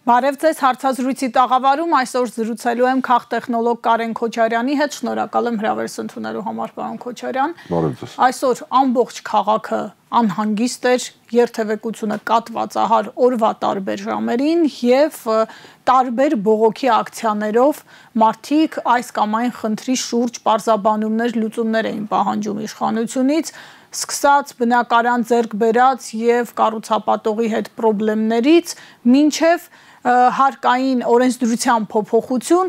Բարև ձեզ, հարցազրույցի տաղավարում այսօր զրուցելու եմ քաղտեխնոլոգ Կարեն Քոչարյանի հետ, շնորհակալ եմ հրավերս ընդունելու համար, պարոն Քոչարյան։ Բարև ձեզ։ Այսօր ամբողջ քաղաքը անհանգիստ էր, երթևեկությունը կատվածահար օրվա տարբեր ժամերին եւ տարբեր բողոքի ակցիաներով մարդիկ այս կամ այն խնդրի շուրջ պարզաբանումներ, լուծումներ էին պահանջում իշխանությունից, սկսած բնակարան ձեռք բերած եւ կառուցապատողի հետ խնդիրներից, մինչեւ հարկային օրենսդրության փոփոխություն,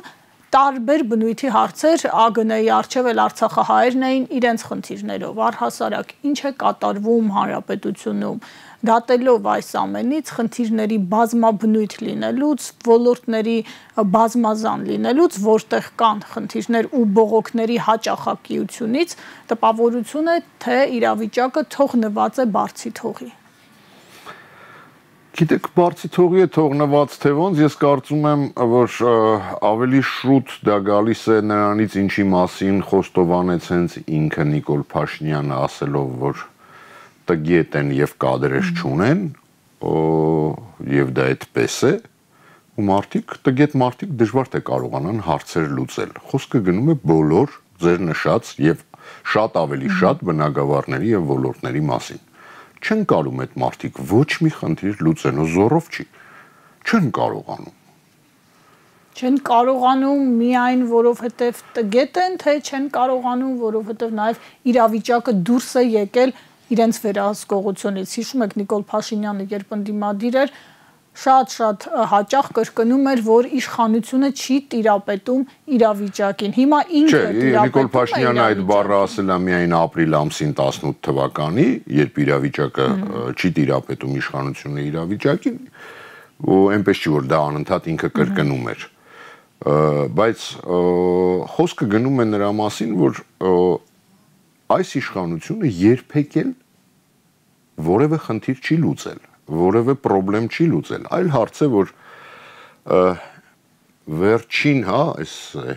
տարբեր բնույթի հարցեր ԱԳՆ-ի առջև էլ արցախահայերն էին իրենց խնդիրներով, առհասարակ ինչ է կատարվում հանրապետությունում, դատելով այս ամենից խնդիրների բազմաբնույթ լինելուց, ոլորտների բազմազան լինելուց, որտեղ կան խնդիրներ ու բողոքների հաճախակիությունից, տպավորություն է, թե իրավիճակը թողնված է բարձի թողի։ Գիտեք, բարձի թողի է թողնված թե ոնց, ես կարծում եմ, որ ավելի շուտ դա գալիս է նրանից, ինչի մասին խոստովանեց հենց ինքը Նիկոլ Փաշինյանը, ասելով, որ տգետ են եւ կադրեր չունեն, եւ դա այդպես է, ու մարդիկ, տգետ մարդիկ դժվար թե կարողանան հարցեր լուծել։ Խոսքը գնում է բոլոր ձեր նշած եւ շատ ավելի շատ բնագավառների եւ ոլորտների մասին։ Չեն կարում այդ մարդիկ ոչ մի խնդիր լուծել, զորով չի, չեն կարողանում։ Չեն կարողանում միայն որովհետև տգետ են, թե չեն կարողանում, որովհետև նաև իրավիճակը դուրս է եկել իրենց վերահսկողությունից։ Հիշում եք Նիկոլ Փաշինյանը, երբ ընդդիմադիր էր, շատ հաճախ կրկնում էր, որ իշխանությունը չի տիրապետում իրավիճակին։ Հիմա ինքը տիրապետում է Նիկոլ Փաշինյանը այդ բառը ասել է միայն ապրիլ ամսին 18 թվականի, երբ իրավիճակը չի տիրապետում իշխանությունը իրավիճակին, ու այնպես չի, որ դա անընդհատ ինքը կրկնում էր։ Բայց խոսքը գնում է նրա մասին, որ այս իշխանությունը երբեք էլ որևէ խնդիր չի լուծել, որևէ խնդրեմ չի լուծել, այլ հարց է, որ վերջին, այս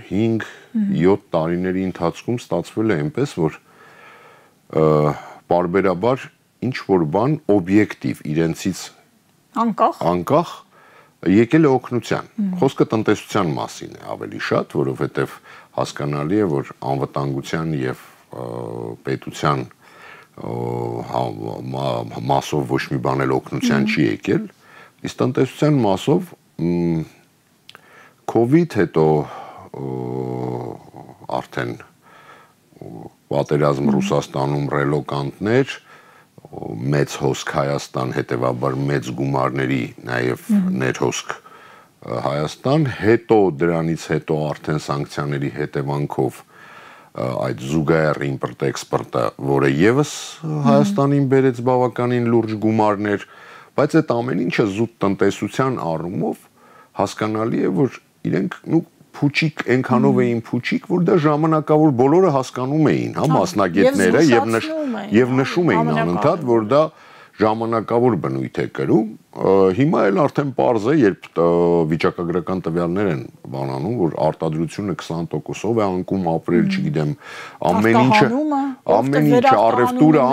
5-7 տարիների ընթացքում ստացվել է այնպես, որ պարբերաբար ինչ-որ բան օբյեկտիվ իրենցից անկախ եկել է օգնության։ Խոսքը տնտեսության մասին է ավելի շատ, որովհետև հասկանալի է, որ անվտանգության եւ պետության մասով ոչ մի բան էլ օգնության չի եկել, իսկ տնտեսության մասով COVID հետո արդեն պատերազմ Ռուսաստանում ռելոկանտներ, մեծ հոսք Հայաստան, հետևաբար մեծ գումարների նաև ներհոսք Հայաստան, հետո դրանից հետո արդեն սանկցիաների հետևանքով այդ զուգահեռ իմպորտ-էքսպորտը, որը եւս Հայաստանին բերեց բավականին լուրջ գումարներ, բայց այդ ամեն ինչը զուտ տնտեսության առումով հասկանալի է, որ իրենք փուչիկ այնքանով էին փուչիկ, որ դա ժամանակավոր բոլորը հասկանում էին, մասնագետները եւ նշում էին անընդհատ, որ դա ժամանակավոր բնույթ է կրում, հիմա էլ արդեն պարզ է, երբ վիճակագրական տվյալներ են բանանում, որ արտադրությունը 20%-ով է անկում ապրել, չգիտեմ, ամեն ինչը, առևտուրը,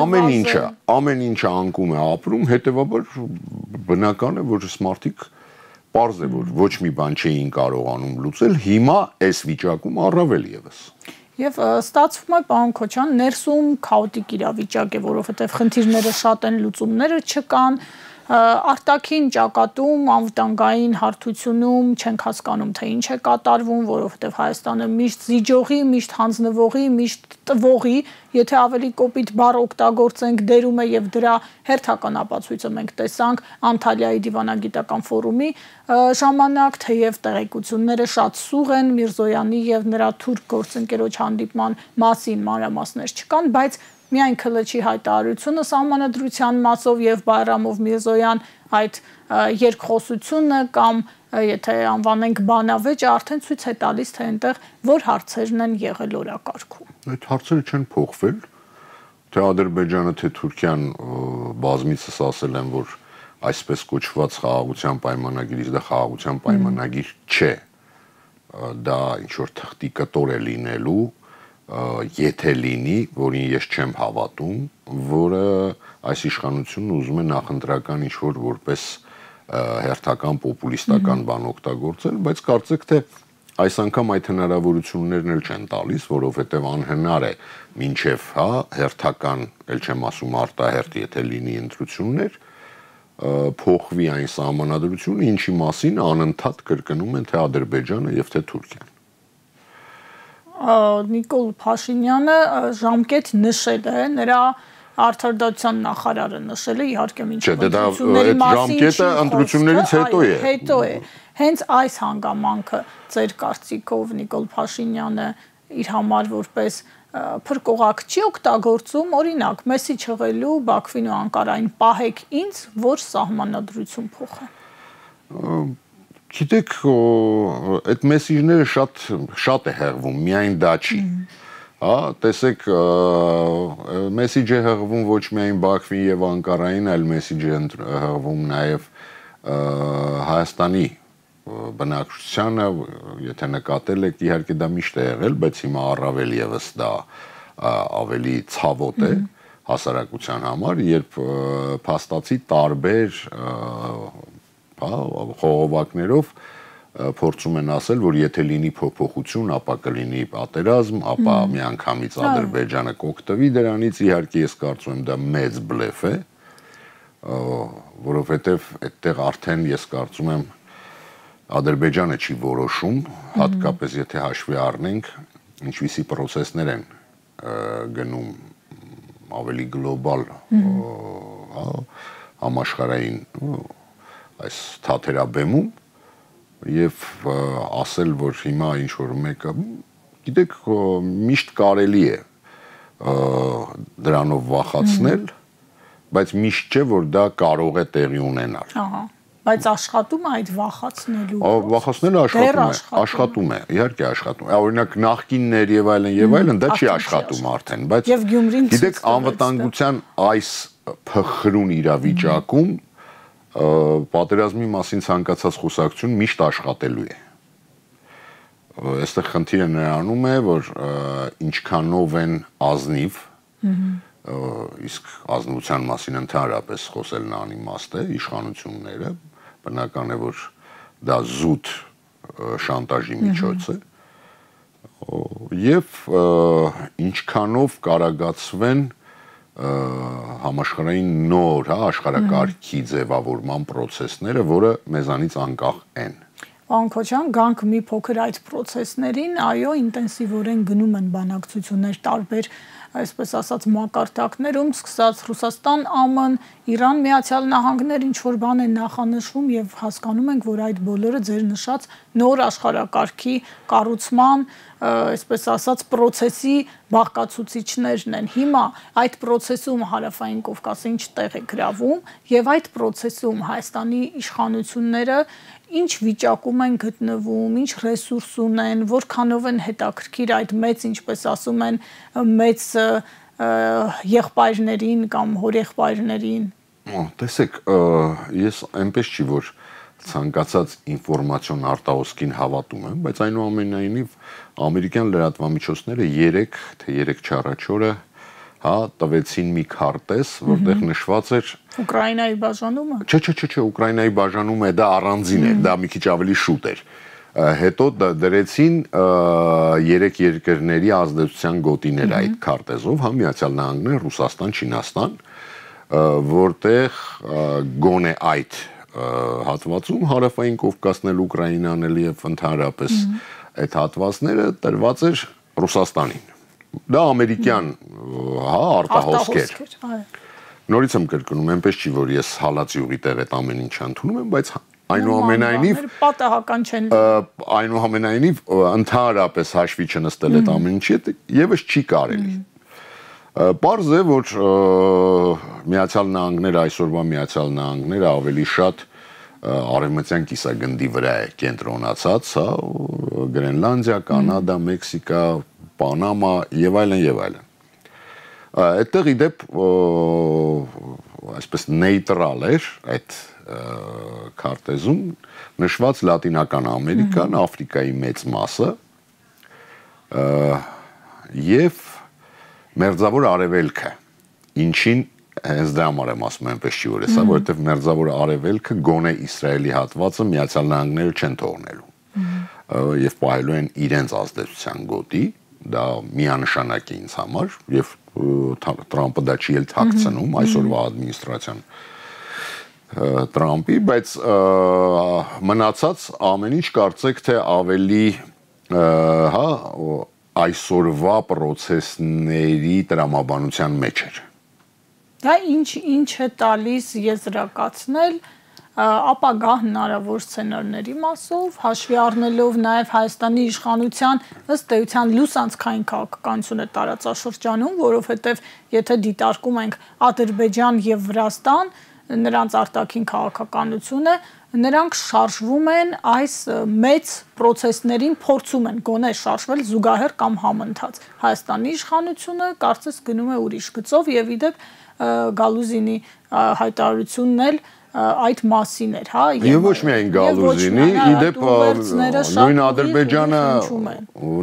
ամեն ինչը անկում է ապրում, հետևաբար բնական է, որ մարդիկ պարզ է, որ ոչ մի բան չէին կարողանում լուծել, հիմա այս վիճակում առավել եւս։ Եվ ստացվում է, պարոն Քոչարյան, ներսում քաոտիկ իրավիճակ է, որովհետև խնդիրները շատ են, լուծումները չկան, արտաքին ճակատում, անվտանգային հարթությունում չենք հասկանում, թե ինչ է կատարվում, որովհետև Հայաստանը միշտ զիջողի, միշտ հանձնվողի, միշտ տվողի, եթե ավելի կոպիտ բառ օգտագործենք, դերում է եւ դրա հերթական ապացույցը մենք տեսանք Անտալիայի դիվանագիտական ֆորումի ժամանակ, թեև տեղեկությունները շատ սուղ են, Միրզոյանի եւ նրա թուրք գործընկերոջ հանդիպման մասին մանրամասներ չկան, բայց միայն քլչի հայտարարությունը սահմանադրության մասով եւ Բայրամով Միրզոյան այդ երկխոսությունը կամ եթե անվանենք բանավեճը արդեն ցույց է տալիս, թե այնտեղ որ հարցերն են եղել օրակարգում։ Այդ հարցերը չեն փոխվել, թե Ադրբեջանը, թե Թուրքիան բազմիցս ասել են, որ այսպես կոչված խաղաղության պայմանագիրից դա խաղաղության պայմանագիր չէ, դա ինչ որ թղթի կտոր է լինելու, եթե լինի, որին ես չեմ հավատում, որը այս իշխանությունն ուզում է նախընտրական ինչ-որ որպես հերթական պոպուլիստական բան օգտագործել, բայց կարծեք թե այս անգամ այդ հնարավորություններն էլ չեն տալիս, որովհետև անհնար է մինչև հերթական, էլ չեմ ասում արտահերթ, եթե լինի ընտրություններ, փոխվի այն սահմանադրությունը, ինչի մասին անընդհատ կրկնում են թե Ադրբեջանը եւ թե Թուրքիան։ Նիկոլ Փաշինյանը ժամկետ նշել է, նրա Արդարդատության նախարարը նշել է, իհարկե մինչև ընտրությունների մասին ժամկետը ընտրություններից հետո է։ Հենց այս հանգամանքը ձեր կարծիքով Նիկոլ Փաշինյանը իր համար որպես փրկողակ չի օգտագործում, օրինակ, մեսիջ հղելու Բաքվին ու Անկարային պահեք ինձ, որ սահմանադրություն փոխեն։ Գիտեք, այդ մեսիջները շատ է հղվում, միայն դա չի։ Տեսեք, մեսիջ է հղվում ոչ միայն Բաքվին եւ Անկարային, այլ մեսիջ է հղվում նաեւ Հայաստանի բնակչությանը, եթե նկատել եք, իհարկե դա միշտ է եղել, բայց հիմա առավել եւս դա ավելի ցավոտ է հասարակության համար, երբ փաստացի տարբեր խողովակներով փորձում են ասել, որ եթե լինի փոփոխություն, ապա կլինի պատերազմ, ապա միանգամից Ադրբեջանը կօգտվի դրանից, իհարկե ես կարծում եմ դա մեծ բլեֆ է, որովհետև այդտեղ արդեն ես կարծում եմ Ադրբեջանը չի որոշում, հատկապես եթե հաշվի առնենք, ինչպիսի պրոցեսներ են գնում ավելի գլոբալ համաշխարհային այս թաթերաբեմում եւ ասել, որ հիմա ինչ որ մեկը, գիտեք, միշտ կարելի է դրանով վախացնել, բայց միշտ չէ, որ դա կարող է տեղի ունենալ։ Բայց աշխատում է այդ վախացնելու։ Վախացնելը աշխատում է, իհարկե աշխատում է։ Օրինակ նախկիններ եւ այլն, դա չի աշխատում արդեն, բայց գիտեք, անվտանգության այս փխրուն իրավիճակում պատերազմի մասին ցանկացած խոսակցություն միշտ աշխատելու է։ Այստեղ խնդիրը նրանում է, որ ինչքանով են ազնիվ, իսկ ազնվության մասին ընդհանրապես խոսելն անիմաստ է, իշխանությունները, բնական է, որ դա զուտ շանտաժի միջոց է, եւ ինչքանով կարագացվեն համաշխարհային նոր աշխարհակարգի ձևավորման process-ները, որը մեզանից անկախ են։ Պարոն Քոչարյան, գանք մի փոքր այդ process-ներին, այո, ինտենսիվորեն գնում են բանակցություններ տարբեր, այսպես ասած, մակարդակներում, սկսած Ռուսաստան, ԱՄՆ, Իրան, Միացյալ Նահանգներ, ինչ որ բան են նախանշվում եւ հասկանում ենք, որ այդ բոլորը ձեր նշած նոր աշխարհակարգի կառուցման, այսպես ասած, process-ի բաղկացուցիչներն են։ Հիմա այդ process-ում Հարավային Կովկասը ինչ տեղ է գրավում եւ այդ process-ում Հայաստանի իշխանությունները ինչ վիճակում են գտնվում, ինչ ռեսուրս ունեն, որքանով են հետաքրքիր այդ մեծ, ինչպես ասում են, մեծ եղբայրներին կամ հորեղբայրներին։ Տեսեք, ես այնպես չի, որ ցանկացած ինֆորմացիոն արտահոսքին հավատում եմ, բայց այնուամենայնիվ ամերիկյան լրատվամիջոցները 3 օրը տվեցին մի քարտեզ, որտեղ նշված էր Ուկրաինայի բաժանումը։ Չէ, Ուկրաինայի բաժանումը դա առանձին է, դա մի քիչ ավելի շուտ էր։ Հետո դրեցին 3 երկրների ազդեցության գոտիներ այդ քարտեզով, Միացյալ Նահանգներ, Ռուսաստան, Չինաստան, որտեղ գոնե այդ հատվածում Հարավային Կովկասն էլ, Ուկրաինան էլ եւ ընդհանրապես այդ հատվածները տրված էր Ռուսաստանին։ Դա ամերիկյան արտահոսք էր։ Նորից եմ կրկնում, այնպես չի, որ ես հալած յուղի տեղ այդ ամեն ինչ ընդունում եմ, բայց այնուամենայնիվ պատահական չեն։ Այնուամենայնիվ ընդհանրապես հաշվի չնստել այդ ամեն ինչի հետ եւս չի կարելի։ Պարզ է, որ Միացյալ Նահանգները, այսօրվա Միացյալ Նահանգները ավելի շատ արևմտյան կիսագնդի վրա է կենտրոնացած, Գրենլանդիա, Կանադա, Մեքսիկա, Պանամա եւ այլն։ Այդտեղ իդեպ այսպես նեյտրալ էր այդ քարտեզում նշված Լատինական Ամերիկան, Աֆրիկայի մեծ մասը եւ Մերձավոր Արևելքը, ինչին Հենց դրա համար եմ ասում այնպես չի որ էսա, որովհետև մերձավոր արևելքը գոնե Իսրայելի հատվածը Միացյալ Նահանգները չեն թողնելու։ Եվ պահելու են իրենց ազդեցության գոտի, դա միանշանակ է ինձ համար, եւ Տրամպը դա չի էլ թաքցնում այսօրվա ադմինիստրացիան Տրամպի, բայց մնացած ամեն ինչ կարծեք թե ավելի հա այսօրվա process-ների տրամաբանության մեջ էր։ Դա ինչ է տալիս եզրակացնել ապագա հնարավոր սցենարների մասով, հաշվի առնելով նաև Հայաստանի իշխանության ըստ էության լուսանցքային քաղաքականությունը տարածաշրջանում, որովհետև եթե դիտարկում ենք Ադրբեջան եւ Վրաստան, նրանց արտաքին քաղաքականությունը, նրանք շարժվում են այս մեծ process-ներին փորձում են գոնե շարժվել զուգահեռ կամ համընթաց։ Հայաստանի իշխանությունը կարծես գնում է ուրիշ գծով եւ իդեպ Գալուզինի հայտարարությունն էլ այդ մասին էր, հա, եւ ոչ միայն Գալուզինի, իդեպ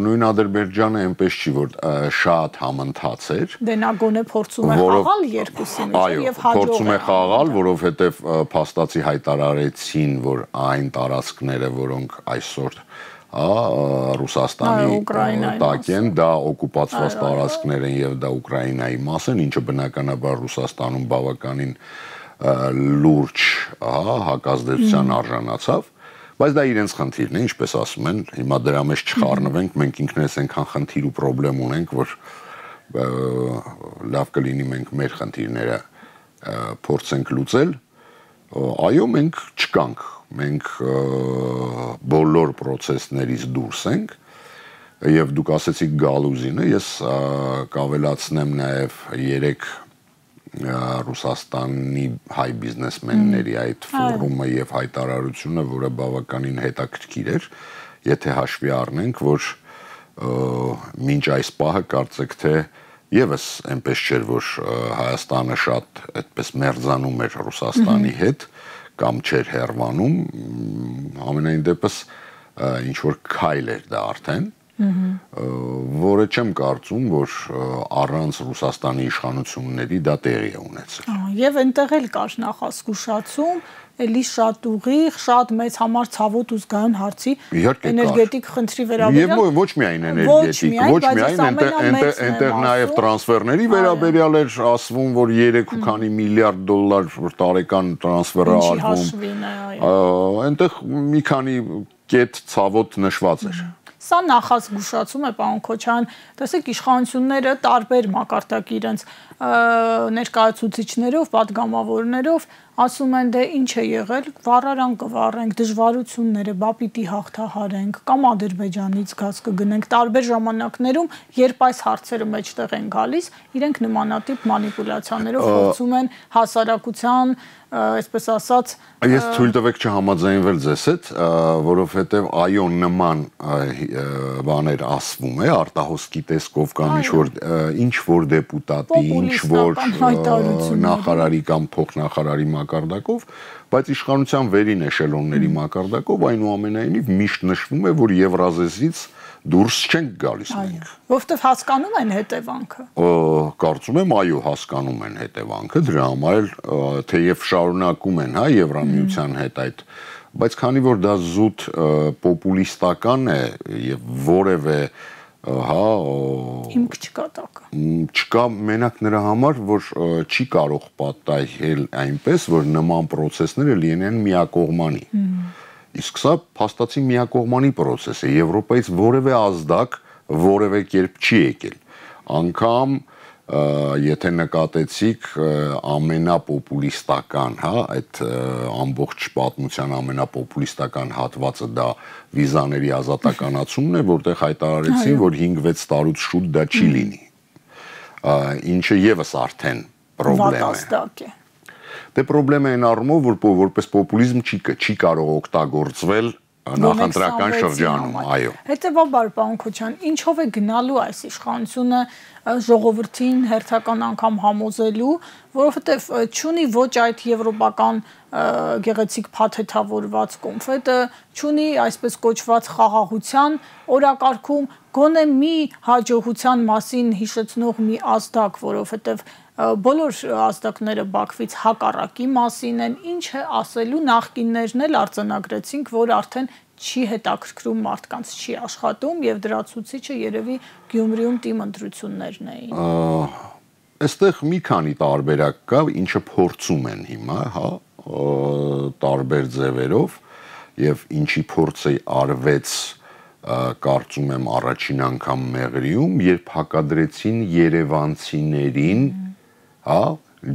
նույն Ադրբեջանը այնպես չի որ շատ համընթաց էր։ Դե նա գոնե փորձում է խաղալ երկուսի մեջ եւ հաջող փորձում է խաղալ, որովհետեւ փաստացի հայտարարեցին, որ այն տարածքները, որոնք այսօր Ռուսաստանի տակ են, դա օկուպացված տարածքներ են եւ դա Ուկրաինայի մաս են, ինչը բնականաբար Ռուսաստանում բավականին լուրջ հակազդեցության արժանացավ, բայց դա իրենց խնդիրն է, ինչպես ասում են, հիմա դրա մեջ չխառնվենք, մենք ինքներս այնքան խնդիր ու խնդրեմ ունենք, որ լավ կլինի մենք մեր խնդիրները փորձենք լուծել, այո, մենք չկանք, մենք բոլոր process-ներից դուրս ենք եւ դուք ասեցիք Գալուզինը, ես կավելացնեմ նաեւ 3 Ռուսաստանի հայ բիզնեսմենների այդ ֆորումը եւ հայտարարությունը, որը բավականին հետաքրքիր էր, եթե հաշվի առնենք, որ մինչ այս պահը կարծեք թե եւս այնպես չէր, որ Հայաստանը շատ այդպես մերձանում էր Ռուսաստանի հետ կամ չէր հեռվանում, ամենայն դեպս ինչ որ քայլ էր դա արդեն, որը չեմ կարծում, որ առանց Ռուսաստանի իշխանությունների դա տեղի է ունեցել։ Եվ այնտեղ էլ կար նախազգուշացում, էլի շատ ուղիղ, շատ մեծ համար ցավոտ ու զգայուն հարցի էներգետիկ խնդրի վերաբերյալ։ Եվ ոչ միայն էներգետիկ, ոչ միայն այնտեղ նաև տրանսֆերների վերաբերյալ էր ասվում, որ 3 ու քանի միլիարդ դոլար տարեկան տրանսֆեր է արվում։ Այնտեղ մի քանի կետ ցավոտ նշված էր։ Սա նախազգուշացում է, պարոն Քոչարյան, տեսեք իշխանությունները տարբեր մակարդակի իրենց ներկայացուցիչներով, պատգամավորներով ասում են դե ինչ է եղել, վառարան կվառենք, դժվարությունները, բա պիտի հաղթահարենք, կամ Ադրբեջանից գազ կգնենք, տարբեր ժամանակներում, երբ այս հարցերը մեջտեղ են գալիս, իրենք նմանատիպ մանիպուլյացիաներով փորձում են հասարակության, այսպես ասած, Ես թույլ տվեք չհամաձայնվել ձեզ հետ, որովհետև այո նման բաներ ասվում է, արտահոսքի տեսքով կամ ինչ որ դեպուտատի, ինչ որ նախարարի կամ փոխնախարարի մակարդակով, բայց իշխանության վերին էշելոնների մակարդակով այնուամենայնիվ միշտ նշվում է, որ Եվրազեսից դուրս չենք գալիս մենք։ Որովհետև հասկանում են հետևանքը։ Կարծում եմ, այո, հասկանում են հետևանքը, դրա համար էլ թեև շարունակում են, հա, Եվրամիության հետ այդ, բայց քանի որ դա զուտ պոպուլիստական է եւ որևէ հա հիմք չկա տակը։ Չկա մենակ նրա համար, որ չի կարող պատահել այնպես, որ նման process-ները լինեն միակողմանի։ Իսկ սա փաստացի միակողմանի process է, Եվրոպայից որևէ ազդակ որևէ կերպ չի եկել։ Անկամ եթե նկատեցիք ամենապոպուլիստական, հա, այդ ամբողջ պատմության ամենապոպուլիստական հատվածը դա վիզաների ազատականացումն է, որտեղ հայտարարեցին, որ 5-6 տարուց շուտ դա չի լինի։ Ինչը եւս արդեն խնդրեմ է։ Դե խնդրեմ է այն առումով, որ որպես պոպուլիզմ չի կարող օգտագործվել նախընտրական շրջանում, այո։ Հետևաբար, պարոն Քոչարյան, ինչով է գնալու այս իշխանությունը ժողովրդին հերթական անգամ համոզելու, որովհետև չունի ոչ այդ եվրոպական գեղեցիկ փաթեթավորված կոնֆետը, չունի այսպես կոչված խաղաղության օրակարգում, գոնե մի հաջողության մասին հիշեցնող մի ազդակ, որովհետև բոլոր ազդակները Բաքվից հակառակի մասին են, ինչ է ասելու նախկիններն էլ արձանագրեցինք, որ արդեն չի հետաքրքրում մարդկանց, չի աշխատում եւ դրա ցուցիչը երևի Գյումրիում թիմ ընտրություններն էին։ Այստեղ մի քանի տարբերակ կա, ինչը փորձում են հիմա, հա, տարբեր ձևերով եւ ինչի փորձը արվեց կարծում եմ առաջին անգամ Մեղրիում, երբ հակադրեցին երևանցիներին, հա,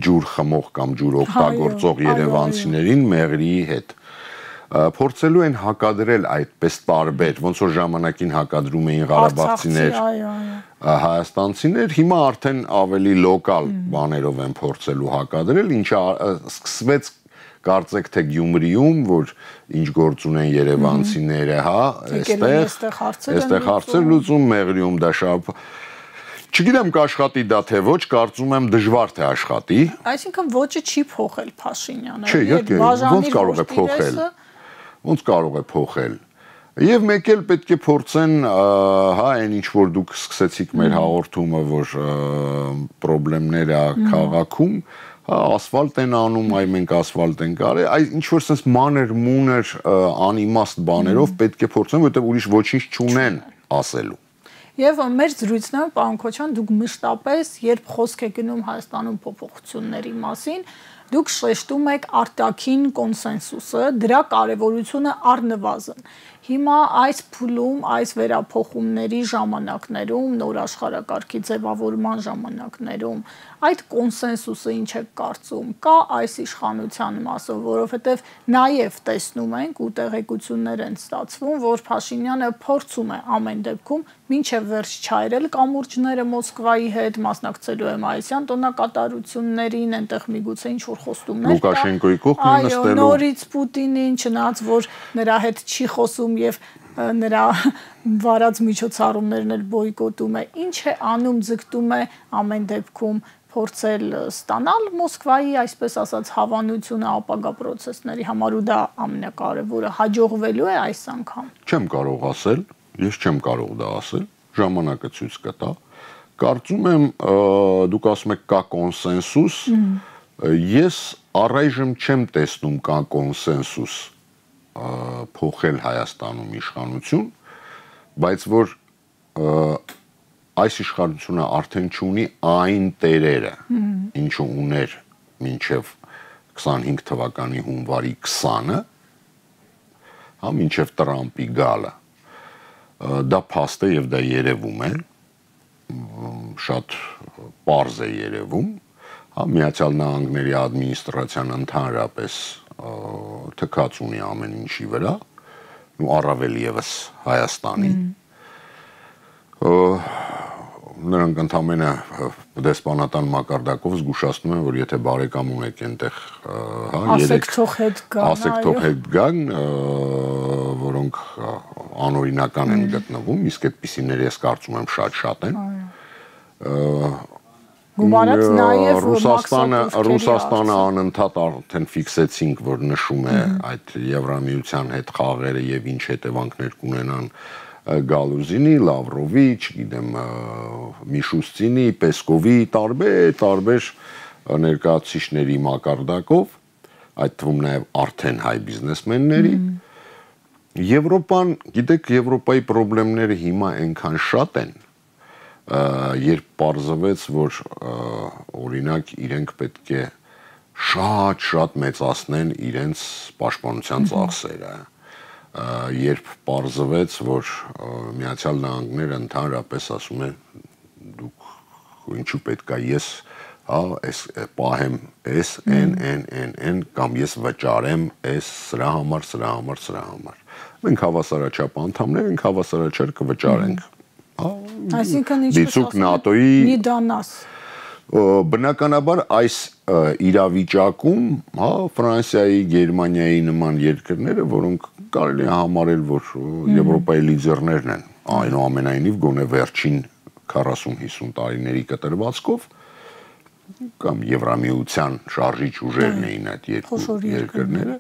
ջուր խմող կամ ջուր օգտագործող երևանցիներին Մեղրիի հետ։ Փորձելու են հակադրել այդպես տարբեր, ոնց որ ժամանակին հակադրում էին ղարաբաղցիներ, հայաստանցիներ, հիմա արդեն ավելի լոկալ բաներով են փորձելու հակադրել, ինչը սկսվեց կարծեք թե Գյումրիում, որ ինչ գործ ունեն երևանցիները, հա, այստեղ հարցեր լուծում, Մեղրիում դա շապ։ Չգիտեմ կաշխատի դա թե ոչ, կարծում եմ դժվար թե աշխատի։ Այսինքն ոճը չի փոխել Փաշինյանը։ Չէ, ոնց կարող է փոխել։ Ոնց կարող է փոխել։ Եվ մեկ էլ պետք է փորձեն, հա, այն ինչ որ դուք սկսեցիք մեր հաղորդումը, որ խնդիրները քաղաքում, ասֆալտ են անում, այ մենք ասֆալտ ենք արել, այ ինչ որ sense մանր մուներ անիմաստ բաներով պետք է փորձեն, որովհետև ուրիշ ոչինչ չունեն ասելու։ Եվ մեր զրույցներում, պարոն Քոչյան, դուք մշտապես, երբ խոսք է գնում Հայաստանում փոփոխությունների մասին, դուք շեշտում եք արտաքին կոնսենսուսը, դրա կարևորությունը առնվազն։ Հիմա այս փուլում, այս վերափոխումների ժամանակներում, նոր աշխարհակարգի ձևավորման ժամանակներում, այդ կոնսենսուսը ինչ է կարծում, կա այս իշխանության մասով, որովհետև նաև տեսնում ենք ու տեղեկություններ են ստացվում, որ Փաշինյանը փորձում է ամեն դեպքում մինչև վերջ չայրել կամուրջները Մոսկվայի հետ, մասնակցելու է մայիսյան տոնակատարություններին, այնտեղ միգուցե ինչ որ խոստումներ կա։ Լուկաշենկոյի կողքին նստելու։ Այո, նորից Պուտինին, չնայած որ նրա հետ չի խոսում եւ նրա վարած միջոցառումներն էլ բոյկոտում է, ինչ է անում, ձգտում է ամեն դեպքում փորձել ստանալ Մոսկվայի, այսպես ասած, հավանությունը ապագա process-ների համար ու դա ամենակարևորը հաջողվելու է այս անգամ։ Չեմ կարող ասել, ես չեմ կարող դա ասել, ժամանակը ցույց կտա։ Կարծում եմ, դուք ասում եք կա կոնսենսուս, ես առայժմ չեմ տեսնում կա կոնսենսուս փոխել Հայաստանում իշխանություն, բայց որ այս իշխանությունը արդեն չունի այն տերերը, ինչը ուներ մինչև 25 թվականի հունվարի 20-ը, հա, մինչև Տրամպի գալը, դա փաստ է եւ դա երևում է, շատ պարզ է երևում, հա, Միացյալ Նահանգների ադմինիստրացիան ընդհանրապես թքած ունի ամեն ինչի վրա, ու առավել եւս Հայաստանի։ Նրանք ընդամենը դեսպանատան մակարդակով զգուշացնում են, որ եթե բարեկամ ունեք այնտեղ, հա, ասեք թող հետ գան, ասեք թող հետ գան, որոնք անօրինական են գտնվում, իսկ այդպիսիներ ես կարծում եմ շատ են։ Գումարած նաև Ռուսաստանը անընդհատ արդեն ֆիքսեցինք, որ նշում է այդ Եվրամիության հետ խաղերը եւ ինչ հետևանքներ կունենան Գալուզինի, Լավրովի, չգիտեմ, Միշուստինի, Պեսկովի տարբեր ներկայացուցիչների մակարդակով, այդ թվում նաև արդեն հայ բիզնեսմենների։ Եվրոպան, գիտեք, Եվրոպայի խնդիրները հիմա այնքան շատ են, երբ պարզվեց, որ օրինակ իրենք պետք է շատ մեծացնեն իրենց պաշտպանության ծախսերը, երբ պարզվեց, որ Միացյալ Նահանգները ընդհանրապես ասում են դուք ինչու պետք է ես պահեմ այս n կամ ես վճարեմ այս սրա համար։ Մենք հավասարաչափ անդամներ ենք, հավասարաչափ կվճարենք։ Այսինքն ինչպես ՆԱՏՕ-ի նիդանաս։ Բնականաբար այս իրավիճակում, հա, Ֆրանսիայի, Գերմանիայի նման երկրները, որոնք կարելի է համարել, որ Եվրոպայի լիդերներն են, այնուամենայնիվ գոնե վերջին 40-50 տարիների կտրվածքով, կամ Եվրամիության շարժիչ ուժերն էին այդ երկու երկրները,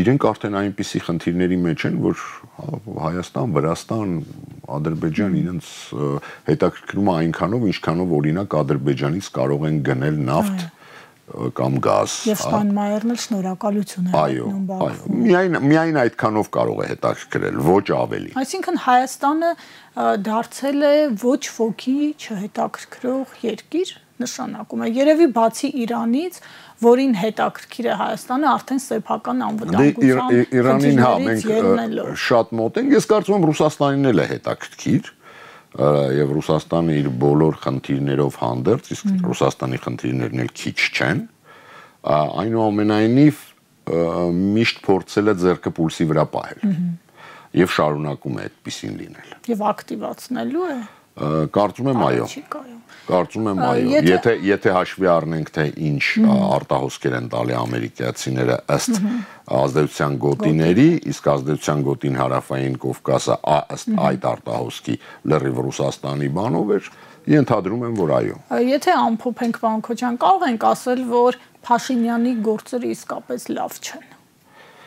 իրենք արդեն այնպիսի խնդիրների մեջ են, որ Հայաստան, Վրաստան, Ադրբեջան իրենց հետաքրքրում է այնքանով, ինչքանով օրինակ Ադրբեջանից կարող են գնել նավթ կամ գազ։ Եվ Շտայնմայերն էլ շնորհակալություն է հայտնում Բաքվուն։ Միայն այդքանով կարող է հետաքրքրել, ոչ ավելի։ Այսինքն Հայաստանը դարձել է ոչ ոքի չհետաքրքրող երկիր, նշանակում է երևի բացի Իրանից, որին հետաքրքիր է Հայաստանը արդեն սեփական անվտանգության Իրանին մենք շատ մոտ ենք, ես կարծում եմ Ռուսաստանին էլ է հետաքրքիր եւ Ռուսաստանը իր բոլոր խնդիրներով հանդերձ, իսկ Ռուսաստանի խնդիրներն էլ քիչ չեն, այնուամենայնիվ միշտ փորձել է ձեռքը պուլսի վրա պահել եւ շարունակում է այդպեսին լինել։ Եվ ակտիվացնելու է։ Կարծում եմ այո։ Կարծում եմ այո, եթե հաշվի առնենք թե ինչ արտահոսքեր են տալի ամերիկացիները ըստ ազդեցության գոտիների, իսկ ազդեցության գոտին հարավային Կովկասը ըստ այդ արտահոսքի լրիվ Ռուսաստանի բանով էր, ենթադրում եմ, որ այո։ Եթե ամփոփենք, պարոն Քոչյան, կարող ենք ասել, որ Փաշինյանի գործերը իսկապես լավ չեն։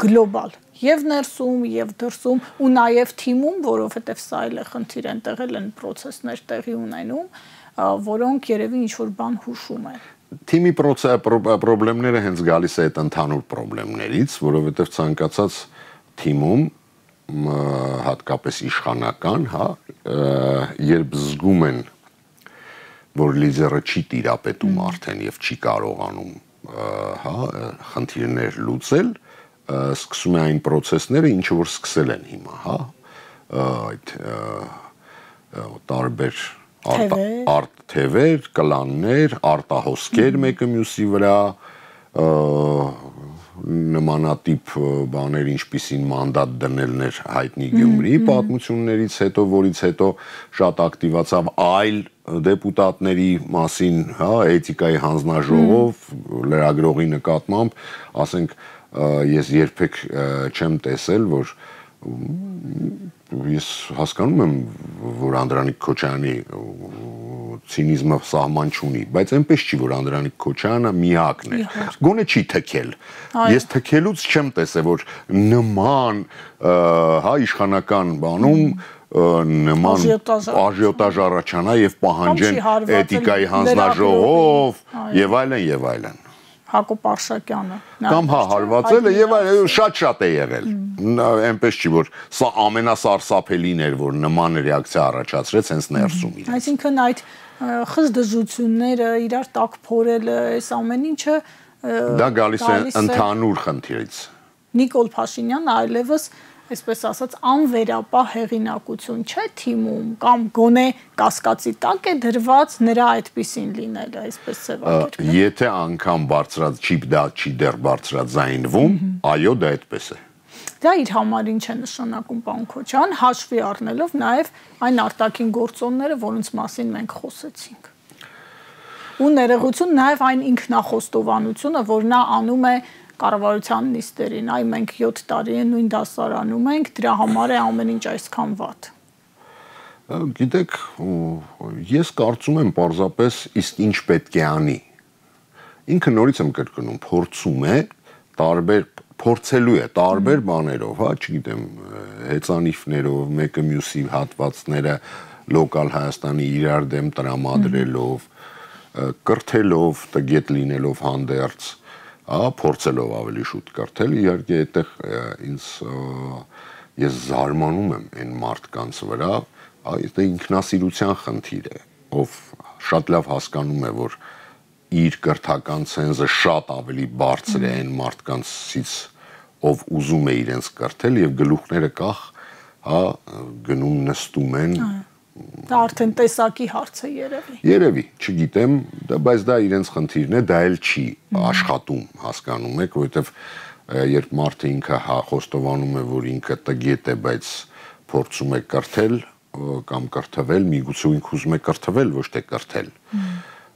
Գլոբալ եւ ներսում եւ դրսում ու նաեւ թիմում, որովհետեւ սա էլ է խնդիր, այնտեղ են process-ներ տեղի ունենում, որոնք երևի ինչ-որ բան հուշում են։ Թիմի պրոբլեմները հենց գալիս է այդ ընդհանուր պրոբլեմներից, որովհետև ցանկացած թիմում հատկապես իշխանական, երբ զգում են, որ լիդերը չի տիրապետում արդեն եւ չի կարողանում, խնդիրներ լուծել, սկսում է այն process-ները, ինչը որ սկսել են հիմա, այդ տարբեր թևեր, կլաններ, արտահոսքեր մեկը մյուսի վրա, նմանատիպ բաներ, ինչպիսին մանդատ դնելներ հայտնի Գյումրիի պատմություններից հետո, որից հետո շատ ակտիվացավ այլ դեպուտատների մասին, էթիկայի հանձնաժողով, լրագրողի նկատմամբ, ասենք, ես երբեք չեմ տեսել, որ ես հասկանում եմ, որ Անդրանիկ Քոչյանի ցինիզմը սահման չունի, բայց այնպես չի, որ Անդրանիկ Քոչյանը միակն է։ Գոնե չի թքել։ Ես թքելուց չեմ տեսել, որ նման իշխանական բանում նման աժիոտաժ առաջանա եւ պահանջեն էթիկայի հանձնաժողով եւ այլն եւ այլն։ Հակոբ Արշակյանը կամ հարվածել է եւ շատ է եղել, այնպես չի, որ սա ամենասարսափելին էր, որ նման ռեակցիա առաջացրեց հենց ներսում իրենց։ Այսինքն այդ խժդժությունները, իրար տակ փորելը, այս ամեն ինչը դա գալիս է ընդհանուր խնդիրից։ Նիկոլ Փաշինյանը այլևս, այսպես ասած, անվերապահ հեղինակություն չէ թիմում կամ գոնե կասկածի տակ է դրված նրա այդպիսին լինելը, այսպես ձևակերպել։ Եթե անգամ բարձրած չի դեռ բարձրաձայնվում, այո, դա այդպես է։ Դա իր համար ինչ է նշանակում, պարոն Քոչյան, հաշվի առնելով նաև այն արտաքին գործոնները, որոնց մասին մենք խոսեցինք։ Ու ներողություն նաև այն ինքնախոստովանությունը, որ նա անում է կառավարության նիստերին, այ մենք 7 տարի է նույն դասարանում ենք, դրա համար է ամեն ինչ այսքան վատ։ Գիտեք, ես կարծում եմ պարզապես իսկ ինչ պետք է անի։ Ինքը նորից եմ կրկնում, փորձելու է տարբեր բաներով, չգիտեմ, հեծանիվներով, մեկը մյուսի հատվածները լոկալ Հայաստանի իրար դեմ տրամադրելով, կրթելով, տգետ լինելով հանդերձ, փորձելով ավելի շուտ կրթել, իհարկե այդտեղ ես զարմանում եմ այն մարդկանց վրա, այդ ինքնասիրության խնդիր է, ով շատ լավ հասկանում է, որ իր կրթական ցենզը շատ ավելի բարձր է այն մարդկանցից, ով ուզում է իրենց կրթել եւ գլուխները կախ, գնում նստում են։ Դա արդեն տեսակի հարց է երևի։ Երևի, չգիտեմ, բայց դա իրենց խնդիրն է, դա էլ չի աշխատում, հասկանում եք, որովհետեւ երբ մարդը ինքը խոստովանում է, որ ինքը տգետ է, բայց փորձում է կրթել կամ կրթվել, միգուցե ինքը ուզում է կրթվել, ոչ թե կրթել։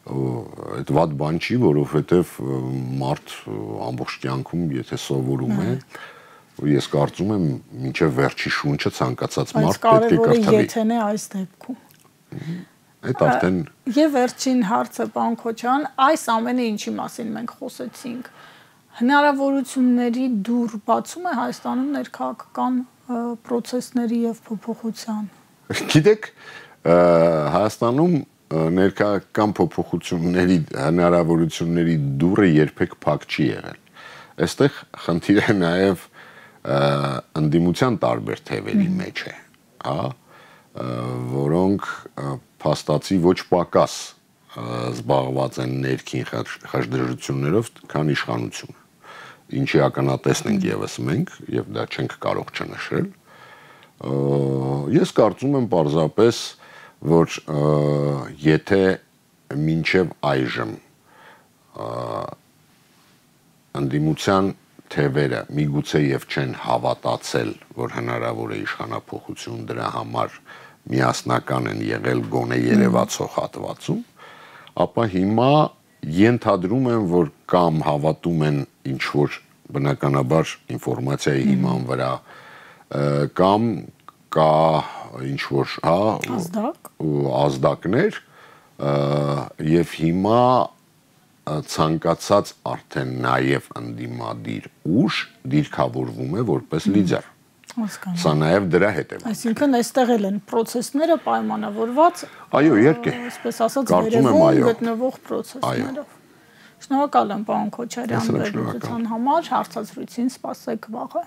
Այդ վատ բան չի, որովհետև մարդ ամբողջ կյանքում եթե սովորում է, ես կարծում եմ մինչև վերջի շունչը ցանկացած մարդ պետք է կրթվի։ Բայց կարևորը եթեն է այս դեպքում։ Այդ արդեն Եվ վերջին հարցը, պարոն Քոչյան, այս ամենը ինչի մասին մենք խոսեցինք, հնարավորությունների դուռ բացում է Հայաստանում ներքաղաքական պրոցեսների եւ փոփոխության Գիտեք, Հայաստանում ներկայական փոփոխությունների հնարավորությունների դուռը երբեք փակ չի եղել։ Այստեղ խնդիրը նաև ընդդիմության տարբեր թևերի մեջ է, հա, որոնք փաստացի ոչ պակաս զբաղված են ներքին խժդժություններով, քան իշխանությունը։ Ինչի ականատեսն ենք եւս մենք, եւ դա չենք կարող չնշել։ Ես կարծում եմ պարզապես, որ եթե մինչև այժմ ընդդիմության թևերը միգուցե եւ չեն հավատացել, որ հնարավոր է իշխանափոխություն, դրա համար միասնական են եղել գոնե երևացող հատվածում, ապա հիմա ենթադրում եմ, որ կամ հավատում են ինչ որ բնականաբար ինֆորմացիայի հիման վրա, կամ կա ինչ որ, հա, ազդակներ, եւ հիմա ցանկացած արդեն նաև ընդդիմադիր ուժ դիրքավորվում է որպես լիդեր։ Սա նաև դրա հետևանք։ Այսինքն այստեղ էլ են process-ները պայմանավորված, այո, իհարկե, այսպես ասած, վերևում գտնվող process-ներով։ Շնորհակալ եմ, պարոն Քոչարյան, վերլուծության համար, հարցազրույցին սպասեք վաղը։